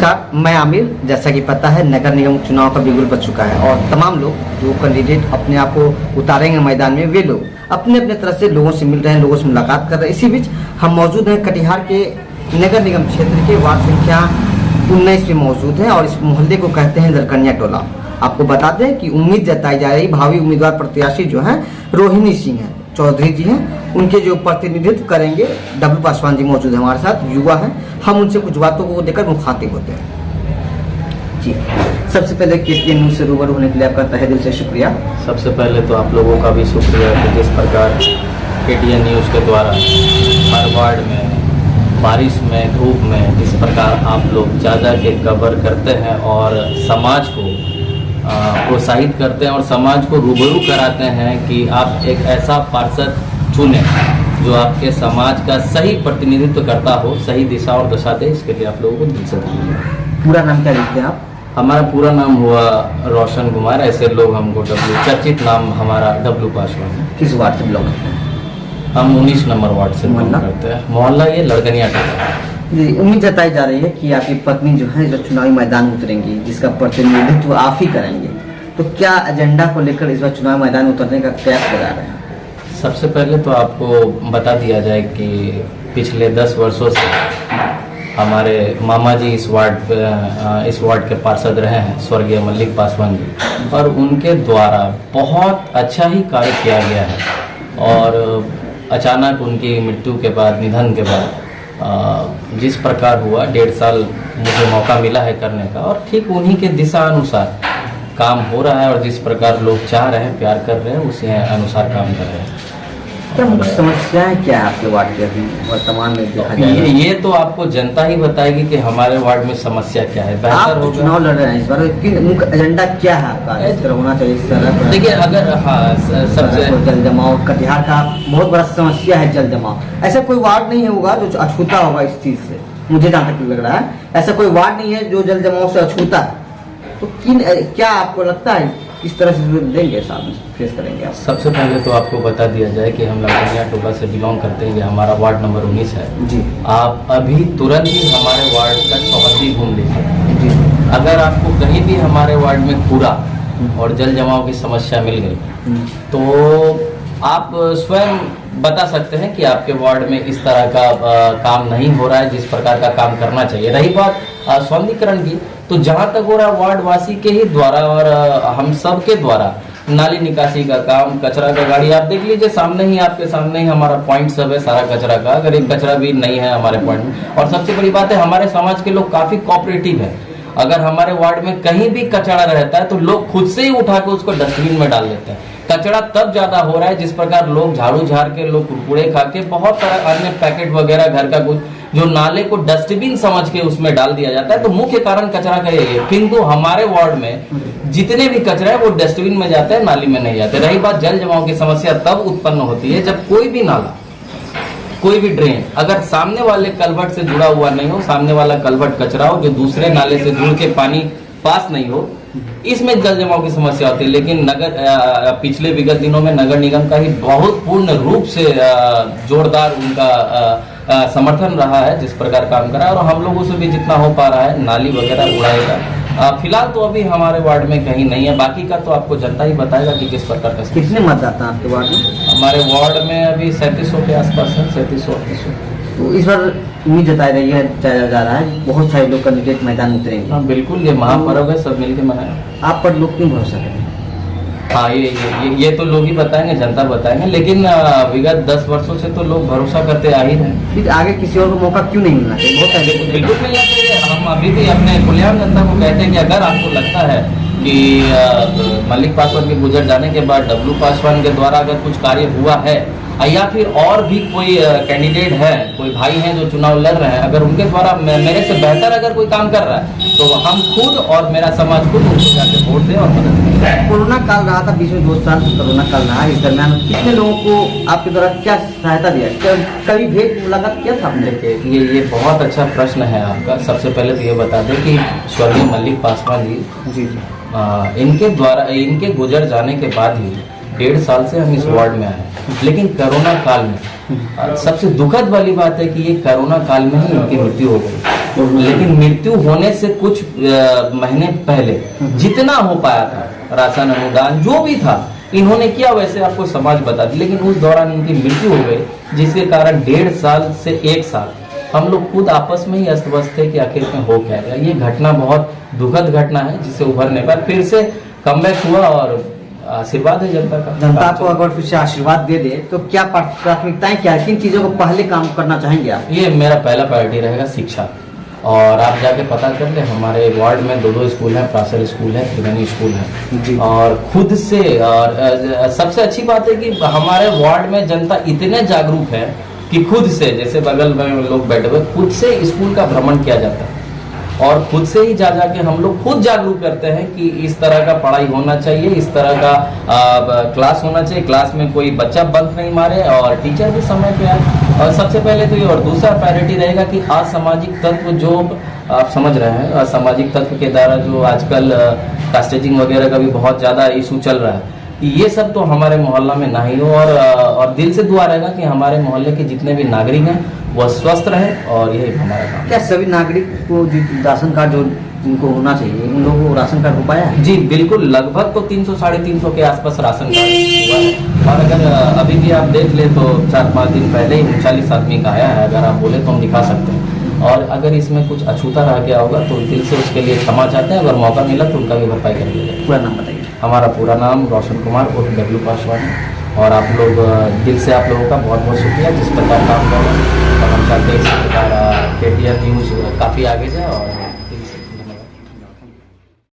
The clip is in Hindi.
नमस्कार, मैं आमिर। जैसा कि पता है नगर निगम चुनाव का बिगुल बज चुका है और तमाम लोग जो कैंडिडेट अपने आप को उतारेंगे मैदान में, वे लोग अपने अपने तरह से लोगों से मिल रहे हैं, लोगों से मुलाकात कर रहे हैं। इसी बीच हम मौजूद हैं कटिहार के नगर निगम क्षेत्र के वार्ड संख्या 19 में मौजूद हैं और इस मोहल्ले को कहते हैं लड़कनिया टोला। आपको बता दें कि उम्मीद जताई जा रही भावी उम्मीदवार प्रत्याशी जो हैं रोहिणी सिंह हैं, चौधरी जी हैं, उनके जो प्रतिनिधित्व करेंगे डब्लू पासवान जी मौजूद है हमारे साथ, युवा हैं। हम उनसे कुछ बातों को लेकर मुखातिब होते हैं। जी, सबसे पहले KTN न्यूज़ से रूबरू होने के लिए आपका तहे दिल से शुक्रिया। सबसे पहले तो आप लोगों का भी शुक्रिया कि जिस प्रकार KTN न्यूज़ के द्वारा हर वार्ड में बारिश में धूप में जिस प्रकार आप लोग जा के कवर करते हैं और समाज को प्रोत्साहित करते हैं और समाज को रूबरू कराते हैं कि आप एक ऐसा पार्षद चुने जो आपके समाज का सही प्रतिनिधित्व करता हो, सही दिशा और दशा दे। इसके लिए आप लोगों को दिल से धन्यवाद। पूरा नाम क्या लिखते हैं आप? हमारा पूरा नाम हुआ रोशन कुमार, ऐसे लोग हमको चर्चित नाम हमारा डब्लू पासवान है। किस वार्ड से बिलोंग करते हैं? हम 19 नंबर वार्ड से बिलोंग करते हैं। मोहल्ला ये लड़कनिया टोला। जी, उम्मीद जताई जा रही है कि आपकी पत्नी जो है जो चुनावी मैदान उतरेंगी, जिसका प्रतिनिधित्व आप ही करेंगे, तो क्या एजेंडा को लेकर इस बार चुनावी मैदान उतरने का प्रयास करा रहे हैं? सबसे पहले तो आपको बता दिया जाए कि पिछले 10 वर्षों से हमारे मामा जी इस वार्ड के पार्षद रहे हैं, स्वर्गीय मल्लिक पासवान जी, और उनके द्वारा बहुत अच्छा ही कार्य किया गया है। और अचानक उनकी मृत्यु के बाद, निधन के बाद जिस प्रकार हुआ, 1.5 साल मुझे मौका मिला है करने का और ठीक उन्हीं के दिशा अनुसार काम हो रहा है और जिस प्रकार लोग चाह रहे हैं, प्यार कर रहे हैं, उसी अनुसार काम कर रहे हैं। क्या मुख्य समस्याएं क्या है आपके वार्ड के अभी वर्तमान में देखा जाए? ये तो आपको जनता ही बताएगी कि हमारे वार्ड में समस्या क्या है। आप चुनाव लड़ रहे हैं इस बार, मुख्य एजेंडा क्या है आपका? इस तरह होना चाहिए, इस तरह। देखिए, अगर सबसे जल जमाव कटिहार का बहुत बड़ा समस्या है, जल जमाव। ऐसा कोई वार्ड नहीं होगा जो अछूता होगा इस चीज से, मुझे जहाँ तक लग रहा है ऐसा कोई वार्ड नहीं है जो जल जमाव से अछूता है। तो क्या आपको लगता है किस तरह से देंगे, सामने फेस करेंगे आप? सबसे पहले तो आपको बता दिया जाए कि हम लड़कनिया टोला से बिलोंग करते हैं। ये हमारा वार्ड नंबर 19 है जी। आप अभी तुरंत ही हमारे वार्ड का चौहद्दी घूम लीजिए जी। अगर आपको कहीं भी हमारे वार्ड में कूड़ा और जल जमाव की समस्या मिल गई तो आप स्वयं बता सकते हैं कि आपके वार्ड में इस तरह का काम नहीं हो रहा है जिस प्रकार का काम करना चाहिए। रही बात सौंदर्यीकरण की, तो जहां तक हो रहा है वार्ड वासी के ही द्वारा और हम सब के द्वारा नाली निकासी का काम, कचरा का गाड़ी, आप देख लीजिए सामने ही, आपके सामने ही हमारा पॉइंट सब है सारा कचरा का। अगर एक कचरा भी नहीं है हमारे पॉइंट में, और सबसे बड़ी बात है हमारे समाज के लोग काफी कोऑपरेटिव है। अगर हमारे वार्ड में कहीं भी कचरा रहता है तो लोग खुद से ही उठा के उसको डस्टबिन में डाल देते हैं। कचरा तब ज्यादा हो रहा है जिस प्रकार लोग झाड़ू झाड़ के, लोग कुरकुरे खा के, बहुत तरह अन्य पैकेट वगैरह घर का कुछ जो नाले को डस्टबिन समझ के उसमें डाल दिया जाता है। तो मुख्य कारण कचरा का यही है। किंतु हमारे वार्ड में जितने भी कचरा है वो डस्टबिन में जाते हैं, नाली में नहीं जाते। रही बात जल जमाव की समस्या, तब उत्पन्न होती है जब कोई भी नाला, कोई भी ड्रेन अगर सामने वाले कलवट से जुड़ा हुआ नहीं हो, सामने वाला कलवट कचरा हो जो दूसरे नाले से जुड़ के पानी पास नहीं हो, इसमें जल जमाव की समस्या होती है। लेकिन पिछले विगत दिनों में नगर निगम का ही बहुत पूर्ण रूप से जोरदार उनका समर्थन रहा है जिस प्रकार काम करा, और हम लोगों से भी जितना हो पा रहा है नाली वगैरह उड़ाएगा। फिलहाल तो अभी हमारे वार्ड में कहीं नहीं है, बाकी का तो आपको जनता ही बताएगा कि किस प्रकार का। कितने मतदाता हैं आपके वार्ड में? हमारे वार्ड में अभी 3700 के आसपास है, 3700। तो इस बार उम्मीद जताई रही है, जाया जा रहा है बहुत सारे लोग कैंडिडेट मैदान उतरेंगे। हाँ बिल्कुल, ये महापर्व है, सब मिलके मनाएं। आप पर लोग क्यों भरोसा करें? हाँ, ये तो लोग ही बताएंगे, जनता बताएंगे, लेकिन विगत 10 वर्षों से तो लोग भरोसा करते आ ही रहे हैं। फिर आगे किसी और को मौका क्यों नहीं मिलना चाहिए? बहुत सारे बिल्कुल मिलना चाहिए। हम अभी भी अपने खुलेआम जनता को कहते हैं कि अगर आपको लगता है कि मल्लिक पासवान के गुजर जाने के बाद डब्लू पासवान के द्वारा अगर कुछ कार्य हुआ है या फिर और भी कोई कैंडिडेट है, कोई भाई हैं जो चुनाव लड़ रहे हैं, अगर उनके द्वारा मेरे से बेहतर अगर कोई काम कर रहा है तो हम खुद और मेरा समाज खुद उनको जाके वोट दें और मदद करें। कोरोना काल रहा था, बीच में 2 साल कोरोना काल रहा, इस दरमियान कितने लोगों को आपके द्वारा क्या सहायता दिया? कभी भेंट मुलाकात किया था आपने? ये बहुत अच्छा प्रश्न है आपका। सबसे पहले तो ये बता दें कि स्वर्गीय मल्लिक पासवान जी इनके द्वारा, इनके गुजर जाने के बाद ही 1.5 साल से हम इस वार्ड में आए, लेकिन कोरोना काल में सबसे दुखद वाली बात है कि ये कोरोना काल में ही इनकी मृत्यु हो गई। लेकिन मृत्यु होने से कुछ महीने पहले जितना हो पाया था राशन अनुदान जो भी था इन्होंने किया, वैसे आपको समाज बता दी, लेकिन उस दौरान इनकी मृत्यु हो गई, जिसके कारण 1.5 साल से 1 साल हम लोग खुद आपस में ही अस्त व्यस्त थे कि आखिर में हो क्या गया। ये घटना बहुत दुखद घटना है, जिससे उभरने पर फिर से कमबैक हुआ और आशीर्वाद है जनता का। जनता को अगर फिर से आशीर्वाद दे दे तो क्या प्राथमिकताएं, क्या किन चीजों को पहले काम करना चाहेंगे आप? ये मेरा पहला प्रायोरिटी रहेगा शिक्षा, और आप जाके पता कर ले, हमारे वार्ड में 2 स्कूल हैं, प्रासर स्कूल है, त्रिवेणी स्कूल है, और खुद से, और सबसे अच्छी बात है कि हमारे वार्ड में जनता इतने जागरूक है कि खुद से, जैसे बगल में लोग बैठे हुए, खुद से स्कूल का भ्रमण किया जाता है और खुद से ही जा जाके हम लोग खुद जागरूक करते हैं कि इस तरह का पढ़ाई होना चाहिए, इस तरह का क्लास होना चाहिए, क्लास में कोई बच्चा बंक नहीं मारे और टीचर भी समय पे आए। और सबसे पहले तो ये, और दूसरा प्रायोरिटी रहेगा कि असामाजिक तत्व जो आप समझ रहे हैं, असामाजिक तत्व के द्वारा जो आजकल कास्टेजिंग वगैरह का भी बहुत ज़्यादा इशू चल रहा है, ये सब तो हमारे मोहल्ला में ना ही हो, और दिल से दुआ रहेगा कि हमारे मोहल्ले के जितने भी नागरिक हैं वह स्वस्थ रहे, और यही हमारा काम। क्या सभी नागरिक को राशन कार्ड जो इनको होना चाहिए, उन लोगों को राशन कार्ड हो पाया है? जी बिल्कुल, लगभग तो 300 साढ़े 300 के आसपास राशन कार्ड हुआ है। और अगर अभी भी आप देख ले तो 4-5 दिन पहले ही 39 आदमी का आया है, अगर आप बोले तो हम दिखा सकते हैं। और अगर इसमें कुछ अछूता रह गया होगा तो दिल से उसके लिए क्षमा चाहते हैं, अगर मौका मिला तो उनका भी भरपाई कर दिया जाए। पूरा नाम बताइए। हमारा पूरा नाम रोशन कुमार उर्फ डब्ल्यू पासवान है, और आप लोग दिल से आप लोगों का बहुत बहुत शुक्रिया जिस प्रकार काम कर रहे हैं, और हम चाहते हैं इस प्रकार KTN न्यूज़ काफ़ी आगे जाए और